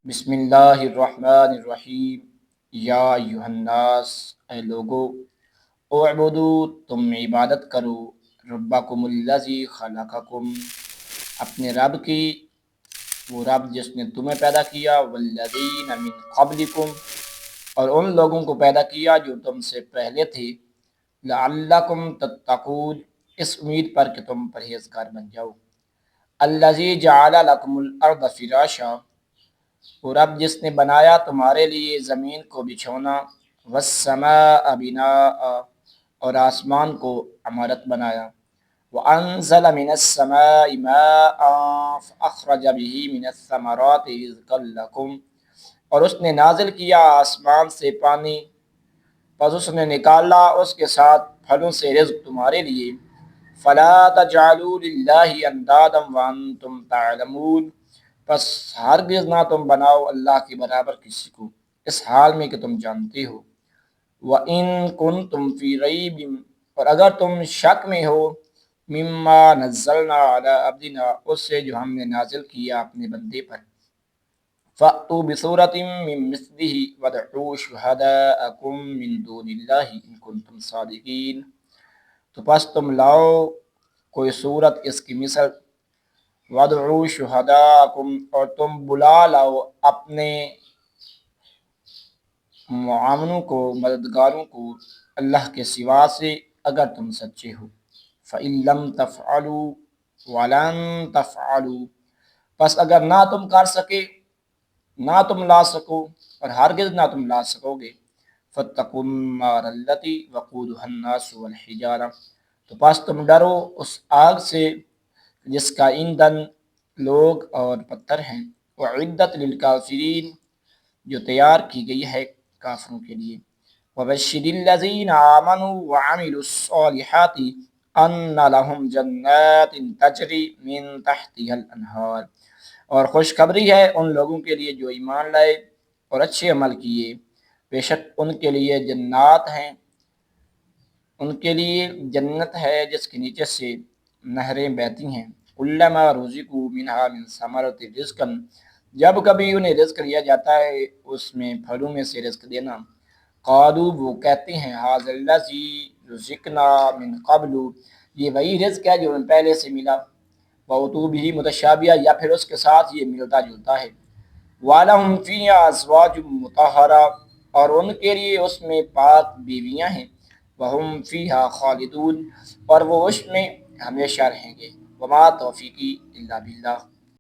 بسم اللہ الرحمن الرحیم۔ یا ایھا الناس، اے لوگو، اعبدو، تم عبادت کرو، ربکم الذی خلقکم، اپنے رب کی، وہ رب جس نے تمہیں پیدا کیا، والذین من قبلکم، اور ان لوگوں کو پیدا کیا جو تم سے پہلے تھے، لعلکم تتقون، اس امید پر کہ تم پرہیزگار بن جاؤ۔ الذی جعل لکم الارض فراشا، وہ رب جس نے بنایا تمہارے لیے زمین کو بچھونا، والسماء بناء، اور آسمان کو عمارت بنایا، وانزل من السماء ماء فاخرج به من الثمرات رزقا لکم، اور اس نے نازل کیا آسمان سے پانی، پس اس نے نکالا اس کے ساتھ پھلوں سے رزق تمہارے لیے۔ فلا تجعلوا للہ اندادا وانتم تعلمون، پس ہرگز نہ تم بناؤ اللہ کے برابر کسی کو، اس حال میں کہ تم جانتے ہو۔ وَإِن كُنتُمْ فِي رَيْبٍ، اور اگر تم شک میں ہو، مما نزلنا علی عبدنا، اس سے جو ہم نے نازل کیا اپنے بندے پر، فَأْتُوا بِسُورَةٍ مِّن مِّثْلِهِ وَادْعُوا شُهَدَاءَكُم مِّن دُونِ اللَّهِ إِن كُنتُمْ صَادِقِينَ، تو پس تم لاؤ کوئی صورت اس کی مثل، وَادْعُوا شُهَدَاءَكُم، اور تم بلا لاؤ اپنے معاونوں کو، مددگاروں کو اللہ کے سوا سے، اگر تم سچے ہو۔ فَإِن لَّمْ تَفْعَلُوا وَلَن تَفْعَلُوا، پس اگر نہ تم کر سکے، نہ تم لا سکو، اور ہرگز نہ تم لا سکو گے، فَاتَّقُوا النَّارَ الَّتِي وَقُودُهَا النَّاسُ وَالْحِجَارَةُ، تو پس تم ڈرو اس آگ سے جس کا ایندھن لوگ اور پتھر ہیں، اعدت للکافرین، جو تیار کی گئی ہے کافروں کے لیے۔ وَبَشِّرِ الَّذِينَ آمَنُوا وَعَمِلُوا الصَّالِحَاتِ أَنَّ لَهُمْ جَنَّاتٍ تَجْرِي مِن تَحْتِهَا الْأَنْهَارُ، اور خوشخبری ہے ان لوگوں کے لیے جو ایمان لائے اور اچھے عمل کیے، بے شک ان کے لیے جنات ہیں، ان کے لیے جنت ہے جس کے نیچے سے نہریں بہتی ہیں۔ کلما رزقوا منها من ثمرۃ رزقا، جب کبھی انہیں رزق دیا جاتا ہے اس میں پھلوں میں سے رزق دینا، قالوا، وہ کہتے ہیں، ھذا الذی رزقنا من قبل، یہ وہی رزق ہے جو ہمیں پہلے سے ملا، وَأُتُوا بِهِ متشابہا، یا پھر اس کے ساتھ یہ ملتا جلتا ہے۔ وَلَهُمْ فِيهَا أَزْوَاجٌ مُطَہَّرَةٌ، اور ان کے لیے اس میں پاک بیویاں ہیں، وَهُمْ فِيهَا خَالِدُونَ، اور وہ اس میں ہمیشہ رہیں گے۔ وَمَا تَوْفِیقِی إِلَّا بِاللَّہ،